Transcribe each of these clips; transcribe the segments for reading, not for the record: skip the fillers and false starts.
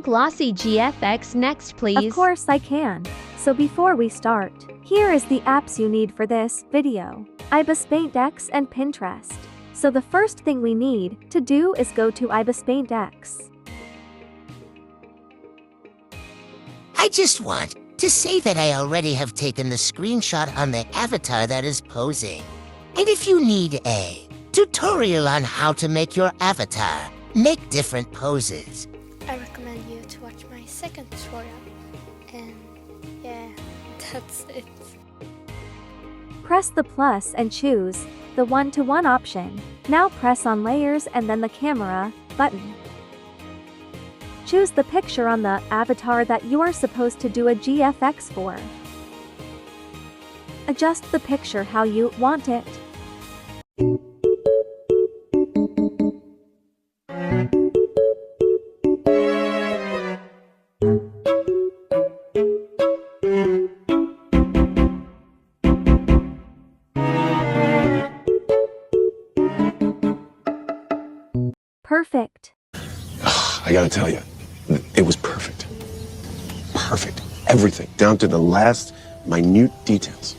Glossy GFX next, please. Of course I can. So before we start, here is the apps you need for this video. Ibis Paint X and Pinterest. So the first thing we need to do is go to Ibis Paint X. I just want to say that I already have taken the screenshot on the avatar that is posing. And if you need a tutorial on how to make your avatar make different poses, I recommend you to watch my second tutorial. And yeah, that's it. Press the plus and choose the one-to-one option. Now press on layers and then the camera button. Choose the picture on the avatar that you are supposed to do a GFX for. Adjust the picture how you want it. Perfect. I gotta tell you, it was perfect. Perfect. Everything, down to the last minute details.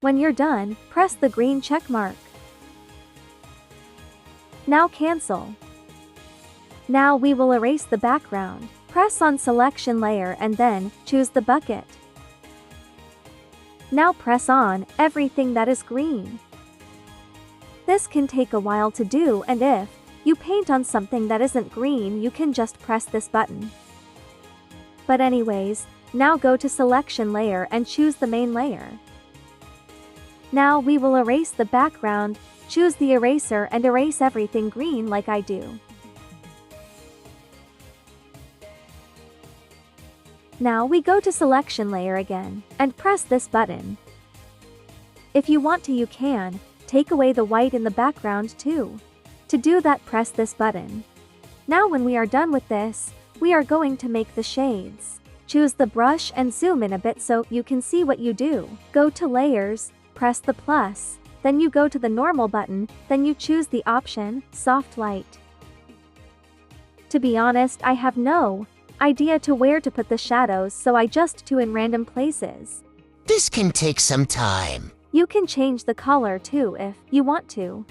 When you're done, press the green check mark. Now cancel. Now we will erase the background. Press on selection layer and then choose the bucket. Now press on everything that is green. This can take a while to do, and if you paint on something that isn't green, you can just press this button. But anyways, now go to selection layer and choose the main layer. Now we will erase the background. Choose the eraser and erase everything green like I do. Now we go to selection layer again and press this button. If you want to, you can take away the white in the background too. To do that, press this button. Now when we are done with this, we are going to make the shades. Choose the brush and zoom in a bit so you can see what you do. Go to layers, press the plus, then you go to the normal button, then you choose the option, soft light. To be honest, I have no idea to where to put the shadows, so I just do in random places. this can take some time. You can change the color too if you want to.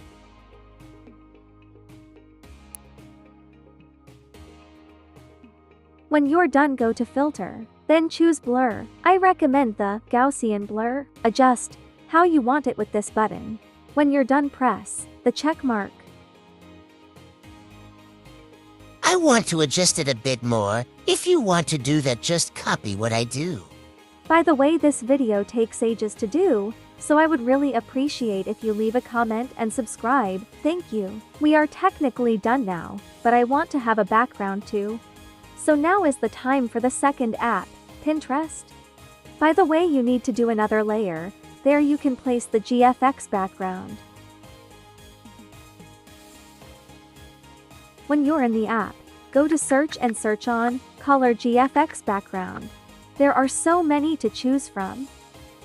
When you're done, go to filter, then choose blur. I recommend the Gaussian blur. Adjust how you want it with this button. When you're done, press the check mark. I want to adjust it a bit more. If you want to do that, just copy what I do. By the way, this video takes ages to do, so I would really appreciate if you leave a comment and subscribe. Thank you. We are technically done now, but I want to have a background too. So now is the time for the second app, Pinterest. By the way, you need to do another layer. There you can place the GFX background. When you're in the app, go to search and search on color GFX background. There are so many to choose from.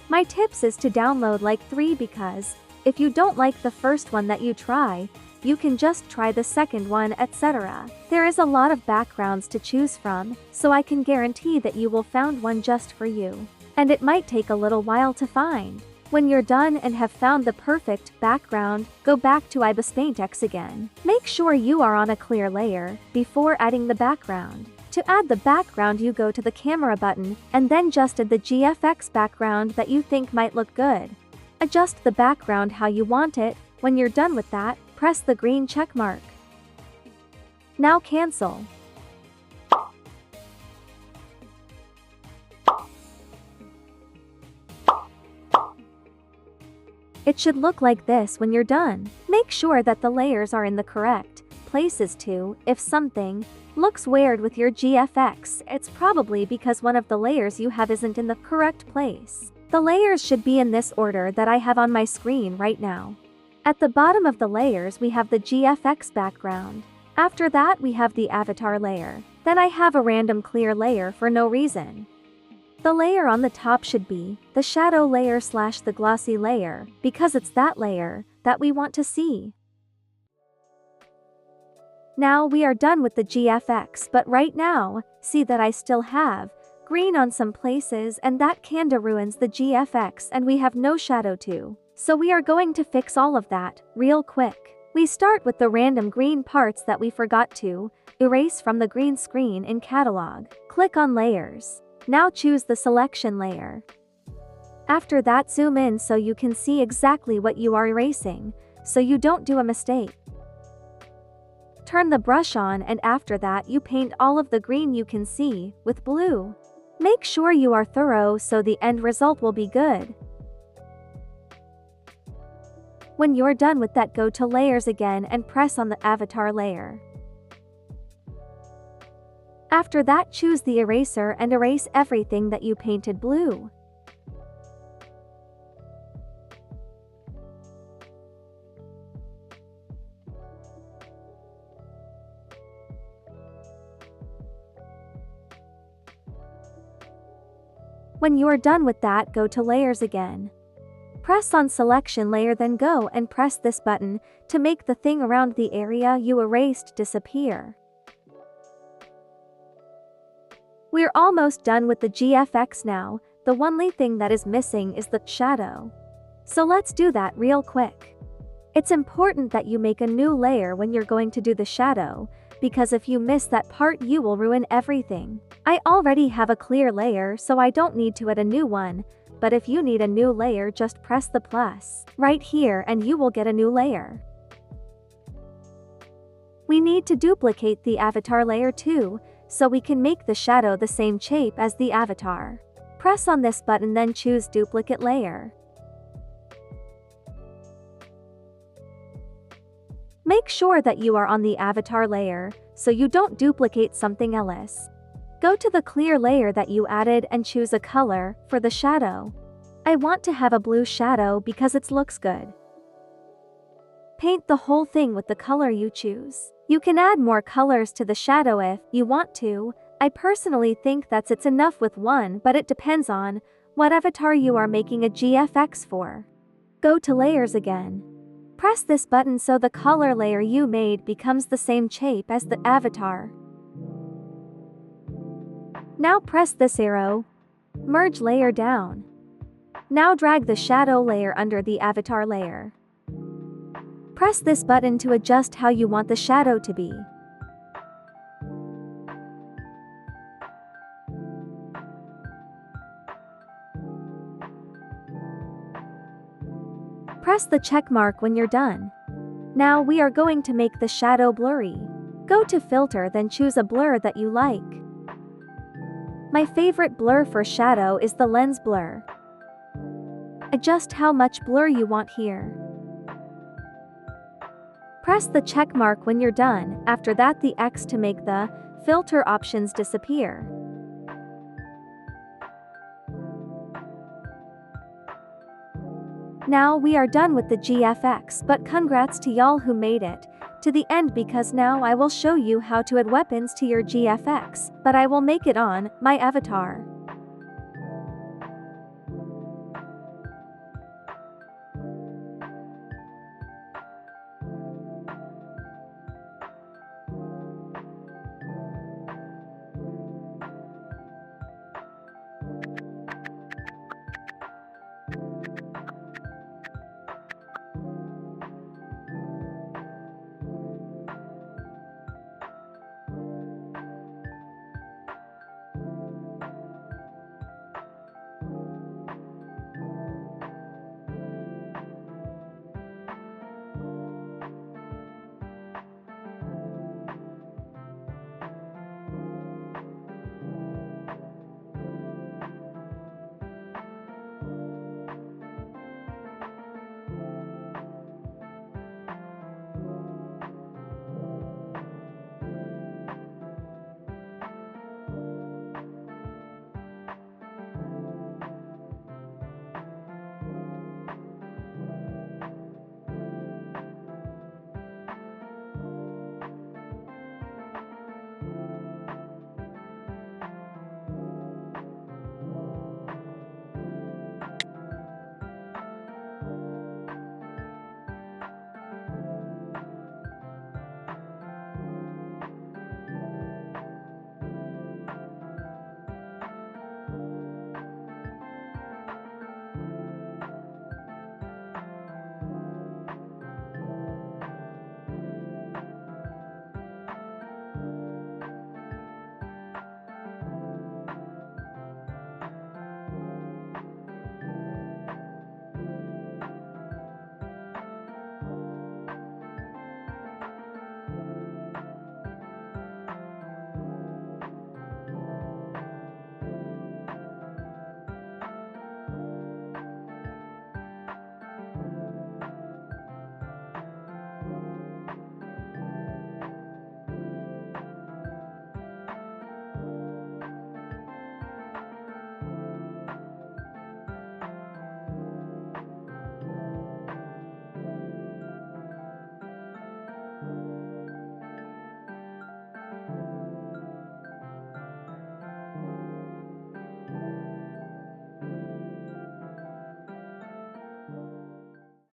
My tips is to download like 3 because if you don't like the first one that you try, you can just try the second one, etc. There is a lot of backgrounds to choose from, so I can guarantee that you will find one just for you. And it might take a little while to find. When you're done and have found the perfect background, go back to Ibis Paint X again. Make sure you are on a clear layer before adding the background. To add the background, you go to the camera button and then just add the GFX background that you think might look good. Adjust the background how you want it. When you're done with that, press the green check mark. Now cancel. It should look like this when you're done. Make sure that the layers are in the correct places too. If something looks weird with your GFX, it's probably because one of the layers you have isn't in the correct place. The layers should be in this order that I have on my screen right now. At the bottom of the layers we have the GFX background. After that we have the avatar layer. Then I have a random clear layer for no reason. The layer on the top should be the shadow layer / the glossy layer, because it's that layer that we want to see. Now we are done with the GFX, but right now, see that I still have green on some places, and that kinda ruins the GFX and we have no shadow too. So we are going to fix all of that real quick. We start with the random green parts that we forgot to erase from the green screen in catalog. Click on layers. Now choose the selection layer. After that, zoom in so you can see exactly what you are erasing, so you don't do a mistake. Turn the brush on, and after that you paint all of the green you can see with blue. Make sure you are thorough so the end result will be good. When you're done with that, go to layers again and press on the avatar layer. After that, choose the eraser and erase everything that you painted blue. When you are done with that, go to layers again. Press on selection layer, then go and press this button to make the thing around the area you erased disappear. We're almost done with the GFX now. The only thing that is missing is the shadow. So let's do that real quick. It's important that you make a new layer when you're going to do the shadow, because if you miss that part you will ruin everything. I already have a clear layer, so I don't need to add a new one, but if you need a new layer, just press the plus right here and you will get a new layer. We need to duplicate the avatar layer too, so we can make the shadow the same shape as the avatar. Press on this button, then choose duplicate layer. Make sure that you are on the avatar layer, so you don't duplicate something else. Go to the clear layer that you added and choose a color for the shadow. I want to have a blue shadow because it looks good. Paint the whole thing with the color you choose. You can add more colors to the shadow if you want to. I personally think it's enough with one, but it depends on what avatar you are making a GFX for. Go to layers again. Press this button so the color layer you made becomes the same shape as the avatar. Now press this arrow. Merge layer down. Now drag the shadow layer under the avatar layer. Press this button to adjust how you want the shadow to be. Press the check mark when you're done. Now we are going to make the shadow blurry. Go to filter, then choose a blur that you like. My favorite blur for shadow is the lens blur. Adjust how much blur you want here. Press the check mark when you're done, after that the X to make the filter options disappear. Now we are done with the GFX, but congrats to y'all who made it to the end, because now I will show you how to add weapons to your GFX, but I will make it on my avatar.